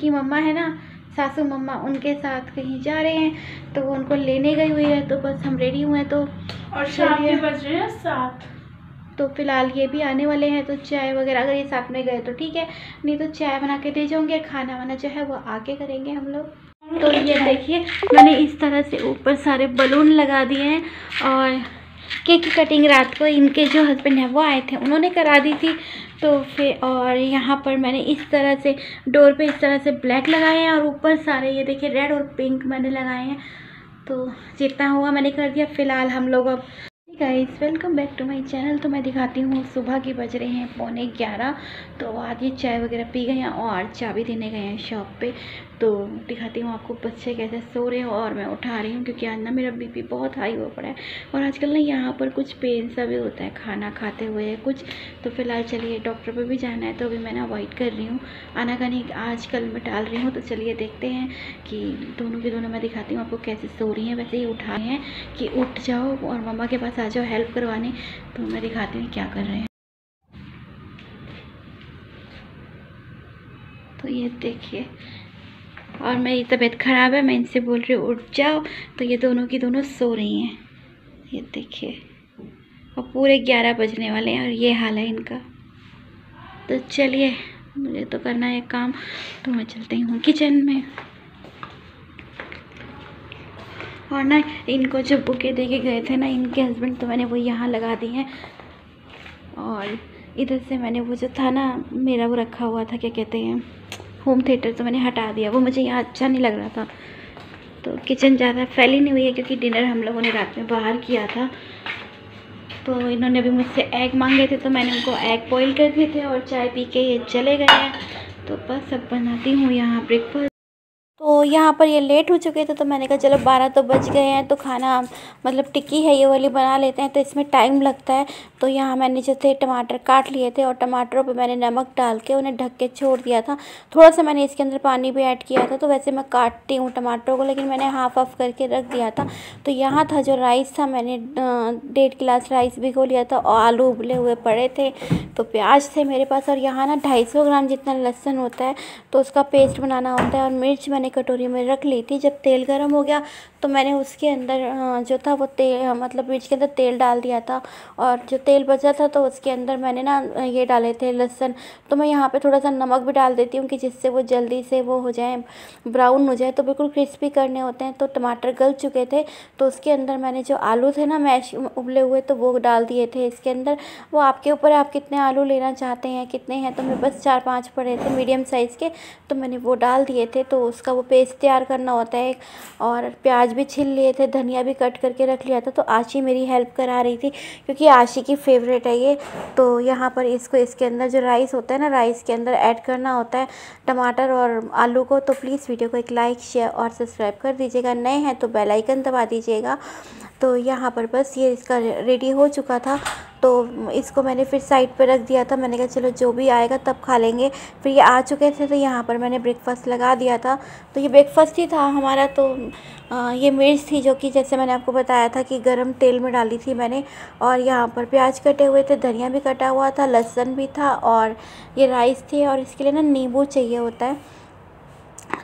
उनकी मम्मा है ना, सासू मम्मा, उनके साथ कहीं जा रहे हैं, तो वो उनको लेने गई हुई है। तो बस हम रेडी हुए हैं। तो और शाम के बज रहे हैं 7। तो फिलहाल ये भी आने वाले हैं, तो चाय वगैरह अगर ये साथ में गए तो ठीक है, नहीं तो चाय बना के दे जाऊँगी। खाना वाना जो है वो आके करेंगे हम लोग। तो ये देखिए मैंने इस तरह से ऊपर सारे बलून लगा दिए हैं। और केक की कटिंग रात को इनके जो हस्बैंड हैं वो आए थे, उन्होंने करा दी थी। तो फिर और यहाँ पर मैंने इस तरह से डोर पे इस तरह से ब्लैक लगाए हैं, और ऊपर सारे ये देखिए रेड और पिंक मैंने लगाए हैं। तो जितना हुआ मैंने कर दिया। फ़िलहाल हम लोग अब guys welcome back to my channel. तो मैं दिखाती हूँ सुबह के बज रहे हैं 11:15। तो आज ये चाय वगैरह पी गए हैं और चाबी देने गए हैं शॉप पे। तो दिखाती हूँ आपको बच्चे कैसे सो रहे हैं, और मैं उठा रही हूँ क्योंकि आज ना मेरा बीपी बहुत हाई हो पड़ा है। और आजकल ना यहाँ पर कुछ पेन सा भी होता है खाना खाते हुए कुछ। तो फिलहाल चलिए डॉक्टर पर भी जाना है, तो अभी मैंने अवॉइड कर रही हूँ आनाकानी, आजकल मैं टाल रही हूँ। तो चलिए देखते हैं कि दोनों के दोनों मैं दिखाती हूँ आपको कैसे सो रही हैं। वैसे ही उठाए हैं कि उठ जाओ और मम्मा के पास आ जाओ हेल्प करवाने। तो मैं दिखाती हूँ क्या कर रहे हैं। तो ये देखिए, और मेरी तबीयत ख़राब है, मैं इनसे बोल रही हूँ उठ जाओ, तो ये दोनों की दोनों सो रही हैं। ये देखिए, और पूरे 11 बजने वाले हैं और ये हाल है इनका। तो चलिए मुझे तो करना है काम, तो मैं चलती हूँ किचन में। और ना इनको जो बुके दे के गए थे ना इनके हस्बैंड, तो मैंने वो यहाँ लगा दी हैं। और इधर से मैंने वो जो था ना मेरा वो रखा हुआ था, क्या कहते हैं, होम थिएटर, तो मैंने हटा दिया। वो मुझे यहाँ अच्छा नहीं लग रहा था। तो किचन ज़्यादा फैली नहीं हुई है क्योंकि डिनर हम लोगों ने रात में बाहर किया था। तो इन्होंने अभी मुझसे एग मांगे थे, तो मैंने उनको एग बॉईल कर दिए थे, और चाय पी के ये चले गए हैं। तो बस अब बनाती हूँ यहाँ ब्रेकफास्ट। तो यहाँ पर ये लेट हो चुके थे, तो मैंने कहा चलो 12 तो बज गए हैं, तो खाना मतलब टिक्की है ये वाली बना लेते हैं, तो इसमें टाइम लगता है। तो यहाँ मैंने जो थे टमाटर काट लिए थे, और टमाटरों पे मैंने नमक डाल के उन्हें ढक के छोड़ दिया था। थोड़ा सा मैंने इसके अंदर पानी भी ऐड किया था। तो वैसे मैं काटती हूँ टमाटरों को, लेकिन मैंने हाफ ऑफ करके रख दिया था। तो यहाँ था जो राइस था, मैंने 1.5 गिलास राइस भिगो लिया था, और आलू उबले हुए पड़े थे। तो प्याज थे मेरे पास, और यहाँ ना 250 ग्राम जितना लहसुन होता है, तो उसका पेस्ट बनाना होता है। और मिर्च मैंने कटोरी में रख ली थी। जब तेल गर्म हो गया तो मैंने उसके अंदर जो था वो तेल मतलब मिर्च के अंदर तेल डाल दिया था, और जो तेल बचा था तो उसके अंदर मैंने ना ये डाले थे लहसुन। तो मैं यहाँ पे थोड़ा सा नमक भी डाल देती हूँ कि जिससे वो जल्दी से वो हो जाए, ब्राउन हो जाए। तो बिल्कुल क्रिस्पी करने होते हैं। तो टमाटर गल चुके थे, तो उसके अंदर मैंने जो आलू थे ना मैश उबले हुए, तो वो डाल दिए थे इसके अंदर। वो आपके ऊपर है आप कितने आलू लेना चाहते हैं, कितने हैं। तो मेरे पास 4-5 पड़े थे मीडियम साइज़ के, तो मैंने वो डाल दिए थे। तो उसका वो पेस्ट तैयार करना होता है। और प्याज भी छील लिए थे, धनिया भी कट करके रख लिया था। तो आशी मेरी हेल्प करा रही थी क्योंकि आशी की फेवरेट है ये। तो यहाँ पर इसको इसके अंदर जो राइस होता है ना, राइस के अंदर ऐड करना होता है टमाटर और आलू को। तो प्लीज़ वीडियो को एक लाइक शेयर और सब्सक्राइब कर दीजिएगा, नए हैं तो बेल आइकन दबा दीजिएगा। तो यहाँ पर बस ये इसका रेडी हो चुका था, तो इसको मैंने फिर साइड पे रख दिया था। मैंने कहा चलो जो भी आएगा तब खा लेंगे। फिर ये आ चुके थे, तो यहाँ पर मैंने ब्रेकफास्ट लगा दिया था। तो ये ब्रेकफास्ट ही था हमारा। तो ये मिर्च थी जो कि जैसे मैंने आपको बताया था कि गरम तेल में डाली थी मैंने। और यहाँ पर प्याज कटे हुए थे, धनिया भी कटा हुआ था, लहसुन भी था, और ये राइस थी। और इसके लिए ना नींबू चाहिए होता है।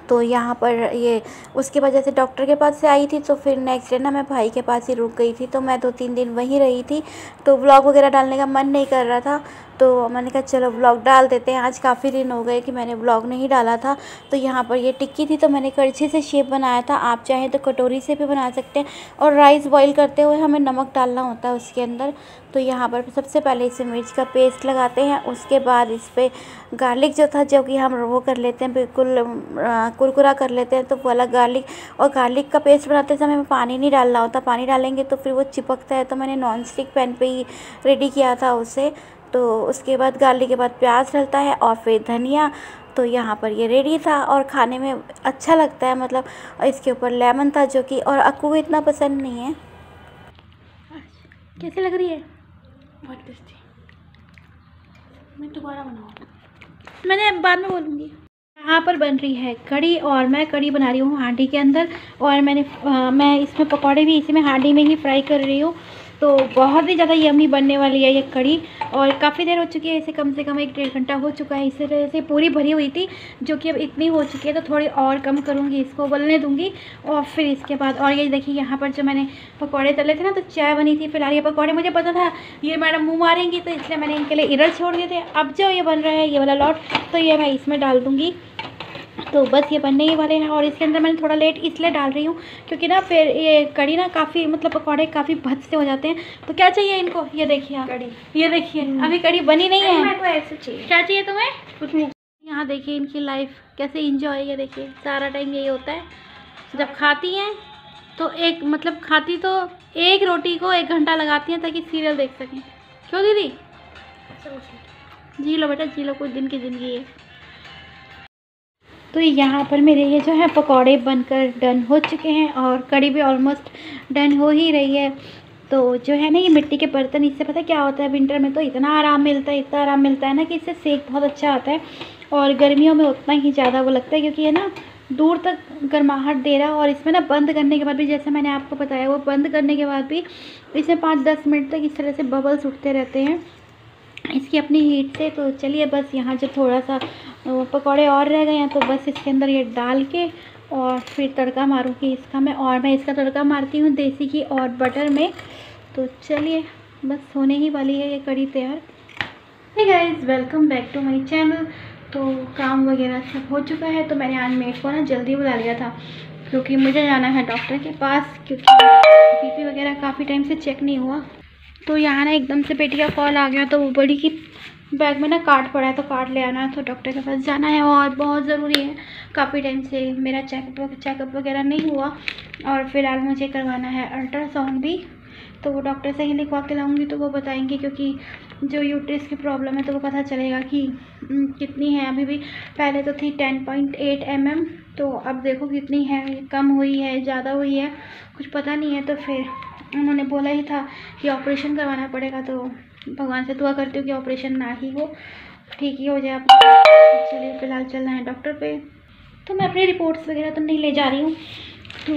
तो यहाँ पर ये उसकी वजह से डॉक्टर के पास से आई थी, तो फिर नेक्स्ट डे ना मैं भाई के पास ही रुक गई थी। तो मैं 2-3 दिन वहीं रही थी। तो व्लॉग वगैरह डालने का मन नहीं कर रहा था, तो मैंने कहा चलो व्लॉग डाल देते हैं। आज काफ़ी दिन हो गए कि मैंने व्लॉग नहीं डाला था। तो यहाँ पर ये टिक्की थी, तो मैंने कड़छी से शेप बनाया था। आप चाहें तो कटोरी से भी बना सकते हैं। और राइस बॉईल करते हुए हमें नमक डालना होता है उसके अंदर। तो यहाँ पर सबसे पहले इसे मिर्च का पेस्ट लगाते हैं, उसके बाद इस पर गार्लिक जो था, जो कि हम वो कर लेते हैं बिल्कुल कुरकुरा कर लेते हैं, तो वाला गार्लिक। और गार्लिक का पेस्ट बनाते समय में पानी नहीं डालना होता, पानी डालेंगे तो फिर वो चिपकता है। तो मैंने नॉन स्टिक पैन पे ही रेडी किया था उसे। तो उसके बाद गार्लिक के बाद प्याज डलता है और फिर धनिया। तो यहाँ पर ये रेडी था और खाने में अच्छा लगता है, मतलब इसके ऊपर लेमन था जो कि, और अक्कू को इतना पसंद नहीं है। कैसी लग रही है? बहुत टेस्टी। मैं दोबारा बनाऊँ? मैंने बाद में बोलूँगी। यहाँ पर बन रही है कढ़ी, और मैं कढ़ी बना रही हूँ हांडी के अंदर। और मैं इसमें पकौड़े भी इसी में हांडी में ही फ्राई कर रही हूँ। तो बहुत ही ज़्यादा यम्मी बनने वाली है ये कढ़ी। और काफ़ी देर हो चुकी है, इसे कम से कम 1-1.5 घंटा हो चुका है। इस तरह से पूरी भरी हुई थी, जो कि अब इतनी हो चुकी है तो थोड़ी और कम करूँगी, इसको उबलने दूँगी। और फिर इसके बाद और ये देखिए यहाँ पर जो मैंने पकौड़े तले थे ना, तो चाय बनी थी। फिलहाल ये पकौड़े मुझे पता था ये मैडम मुँह मारेंगी, तो इसलिए मैंने इनके लिए इधर छोड़ दिए थे। अब जो ये बन रहा है ये वाला लॉट, तो ये मैं इसमें डाल दूँगी। तो बस ये बनने ही वाले हैं। और इसके अंदर मैंने थोड़ा लेट इसलिए डाल रही हूँ क्योंकि ना फिर ये कढ़ी ना काफ़ी मतलब पकौड़े काफ़ी भद से हो जाते हैं। तो क्या चाहिए इनको, ये देखिए आप कढ़ी, ये देखिए अभी कढ़ी बनी नहीं है। मेरे को ऐसे चाहिए। क्या चाहिए तुम्हें? कुछ नहीं। यहाँ देखिए इनकी लाइफ कैसे इंजॉय, ये देखिए सारा टाइम यही होता है। जब खाती हैं तो एक मतलब खाती तो एक रोटी को 1 घंटा लगाती हैं ताकि सीरियल देख सकें। क्यों दीदी? जी लो बेटा, जी लो, कुछ दिन की ज़िंदगी है। तो यहाँ पर मेरे ये जो है पकौड़े बनकर डन हो चुके हैं और कढ़ी भी ऑलमोस्ट डन हो ही रही है। तो जो है ना ये मिट्टी के बर्तन, इससे पता क्या होता है, विंटर में तो इतना आराम मिलता है, इतना आराम मिलता है ना कि इससे सेक बहुत अच्छा आता है। और गर्मियों में उतना ही ज़्यादा वो लगता है क्योंकि ये ना दूर तक गर्माहट दे रहा है। और इसमें ना बंद करने के बाद भी, जैसे मैंने आपको बताया, वो बंद करने के बाद भी इसमें 5-10 मिनट तक इस तरह से बबल्स उठते रहते हैं इसकी अपनी हीट से। तो चलिए बस यहाँ जो थोड़ा सा पकौड़े और रह गए हैं, तो बस इसके अंदर ये डाल के और फिर तड़का मारूँगी इसका मैं। और मैं इसका तड़का मारती हूँ देसी घी और बटर में। तो चलिए बस होने ही वाली है ये कढ़ी तैयार। Hey guys, welcome back to my channel. तो काम वगैरह सब हो चुका है, तो मैंने आज मेड को ना जल्दी बुला लिया था क्योंकि मुझे जाना है डॉक्टर के पास, क्योंकि बीपी वगैरह काफ़ी टाइम से चेक नहीं हुआ। तो यहाँ ना एकदम से बेटी का कॉल आ गया, तो वो बड़ी की बैग में ना कार्ड पड़ा है, तो कार्ड ले आना है, तो डॉक्टर के पास जाना है और बहुत ज़रूरी है। काफ़ी टाइम से मेरा चेकअप वगैरह नहीं हुआ और फिलहाल मुझे करवाना है अल्ट्रासाउंड भी। तो वो डॉक्टर से ही लिखवा के लाऊंगी, तो वो बताएंगे क्योंकि जो यूट्रस की प्रॉब्लम है तो वो पता चलेगा कि कितनी है। अभी भी पहले तो थी 10.8 mm, तो अब देखो कितनी है, कम हुई है, ज़्यादा हुई है, कुछ पता नहीं है। तो फिर उन्होंने बोला ही था कि ऑपरेशन करवाना पड़ेगा, तो भगवान से दुआ करती हूँ कि ऑपरेशन ना ही हो, ठीक ही हो जाए। चलिए फ़िलहाल चलना है डॉक्टर पे। तो मैं अपनी रिपोर्ट्स वगैरह तो नहीं ले जा रही हूँ, तो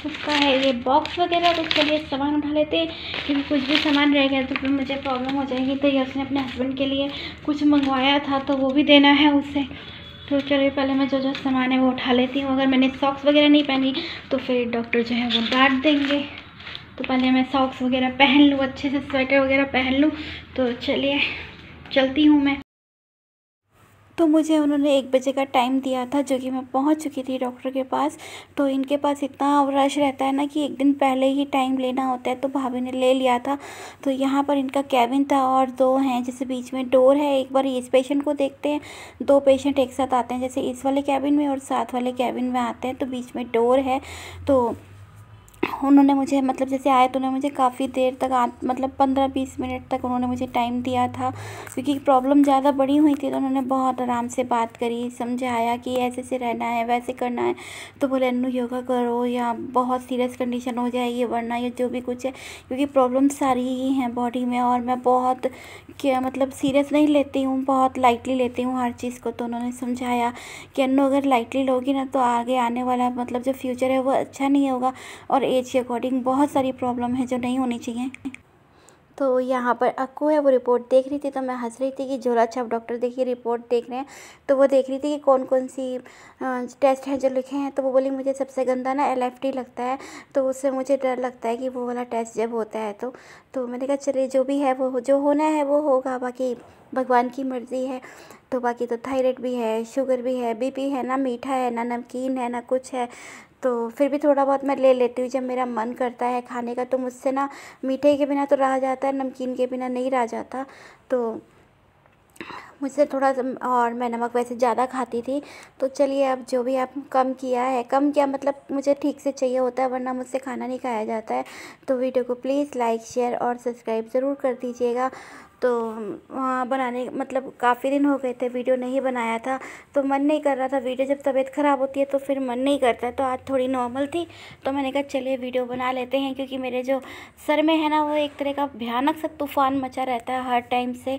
उसका है ये बॉक्स वगैरह। तो चलिए सामान उठा लेते हैं क्योंकि कुछ भी सामान रह गया तो फिर मुझे प्रॉब्लम हो जाएगी। तो ये उसने अपने हस्बैंड के लिए कुछ मंगवाया था, तो वो भी देना है उसे। तो चलिए पहले मैं जो सामान है वो उठा लेती हूँ। अगर मैंने सॉक्स वगैरह नहीं पहनी तो फिर डॉक्टर जो है वो डांट देंगे। तो पहले मैं सॉक्स वगैरह पहन लूँ, अच्छे से स्वेटर वगैरह पहन लूँ। तो चलिए चलती हूँ मैं। तो मुझे उन्होंने 1 बजे का टाइम दिया था, जो कि मैं पहुंच चुकी थी डॉक्टर के पास। तो इनके पास इतना रश रहता है ना कि 1 दिन पहले ही टाइम लेना होता है, तो भाभी ने ले लिया था। तो यहाँ पर इनका कैबिन था और 2 हैं, जैसे बीच में डोर है। एक बार इस पेशेंट को देखते हैं, 2 पेशेंट एक साथ आते हैं, जैसे इस वाले कैबिन में और साथ वाले कैबिन में आते हैं, तो बीच में डोर है। तो उन्होंने मुझे मतलब जैसे आए तो उन्होंने मुझे काफ़ी देर तक मतलब 15-20 मिनट तक उन्होंने मुझे टाइम दिया था, क्योंकि प्रॉब्लम ज़्यादा बड़ी हुई थी। तो उन्होंने बहुत आराम से बात करी, समझाया कि ऐसे से रहना है, वैसे करना है। तो बोले अन्नू योगा करो या बहुत सीरियस कंडीशन हो जाएगी वरना ये जो भी कुछ है, क्योंकि प्रॉब्लम सारी ही हैं बॉडी में और मैं बहुत क्या मतलब सीरियस नहीं लेती हूँ, बहुत लाइटली लेती हूँ हर चीज़ को। तो उन्होंने समझाया कि अन्नू अगर लाइटली लोगी ना तो आगे आने वाला मतलब जो फ्यूचर है वो अच्छा नहीं होगा, और एज के अकॉर्डिंग बहुत सारी प्रॉब्लम है जो नहीं होनी चाहिए। तो यहाँ पर अक्कू है, वो रिपोर्ट देख रही थी, तो मैं हंस रही थी कि झोला छाप डॉक्टर देखिए रिपोर्ट देख रहे हैं। तो वो देख रही थी कि कौन कौन सी टेस्ट हैं जो लिखे हैं। तो वो बोली मुझे सबसे गंदा ना LFT लगता है, तो उससे मुझे डर लगता है कि वो वाला टेस्ट जब होता है तो मैंने कहा चलिए जो भी है वो जो होना है वो होगा, बाकी भगवान की मर्ज़ी है। तो बाकी तो थायराइड भी है, शुगर भी है, BP है, ना मीठा है ना नमकीन है ना कुछ है। तो फिर भी थोड़ा बहुत मैं ले लेती हूँ जब मेरा मन करता है खाने का। तो मुझसे ना मीठे के बिना तो रहा जाता है, नमकीन के बिना नहीं रहा जाता। तो मुझसे थोड़ा और मैं नमक वैसे ज़्यादा खाती थी। तो चलिए अब जो भी आप कम किया है, कम किया मतलब मुझे ठीक से चाहिए होता है, वरना मुझसे खाना नहीं खाया जाता है। तो वीडियो को प्लीज़ लाइक शेयर और सब्सक्राइब ज़रूर कर दीजिएगा। तो बनाने मतलब काफ़ी दिन हो गए थे वीडियो नहीं बनाया था, तो मन नहीं कर रहा था वीडियो। जब तबीयत ख़राब होती है तो फिर मन नहीं करता है। तो आज थोड़ी नॉर्मल थी तो मैंने कहा चलिए वीडियो बना लेते हैं, क्योंकि मेरे जो सर में है ना वो एक तरह का भयानक सा तूफ़ान मचा रहता है हर टाइम से।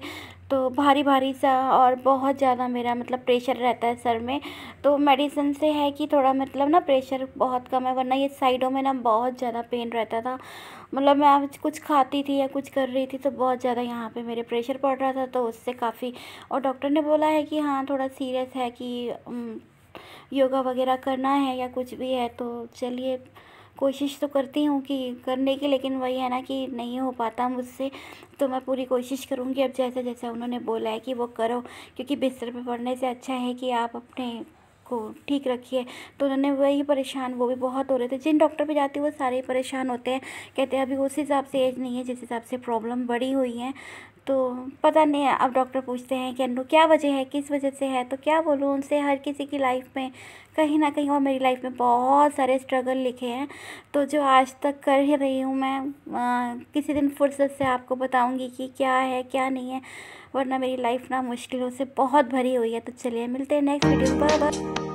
तो भारी भारी सा और बहुत ज़्यादा मेरा मतलब प्रेशर रहता है सर में। तो मेडिसिन से है कि थोड़ा मतलब ना प्रेशर बहुत कम है, वरना ये साइडों में ना बहुत ज़्यादा पेन रहता था। मतलब मैं आज कुछ खाती थी या कुछ कर रही थी तो बहुत ज़्यादा यहाँ पे मेरे प्रेशर पड़ रहा था, तो उससे काफ़ी। और डॉक्टर ने बोला है कि हाँ थोड़ा सीरियस है कि योगा वगैरह करना है या कुछ भी है। तो चलिए कोशिश तो करती हूँ कि करने की, लेकिन वही है ना कि नहीं हो पाता मुझसे। तो मैं पूरी कोशिश करूँगी अब जैसे जैसे उन्होंने बोला है कि वो करो, क्योंकि बिस्तर पे पड़ने से अच्छा है कि आप अपने को ठीक रखिए। तो उन्होंने वही परेशान वो भी बहुत हो रहे थे, जिन डॉक्टर पे जाती है वो सारे परेशान होते हैं, कहते हैं अभी उस हिसाब से एज नहीं है जिस हिसाब से प्रॉब्लम बड़ी हुई है। तो पता नहीं है, अब डॉक्टर पूछते हैं कि अन्नू क्या वजह है, किस वजह से है, तो क्या बोलूँ उनसे। हर किसी की लाइफ में कहीं ना कहीं, और मेरी लाइफ में बहुत सारे स्ट्रगल लिखे हैं, तो जो आज तक कर ही रही हूँ मैं। किसी दिन फुर्सत से आपको बताऊँगी कि क्या है क्या नहीं है, वरना मेरी लाइफ ना मुश्किलों से बहुत भरी हुई है। तो चलिए मिलते हैं नेक्स्ट वीडियो, बाय बाय।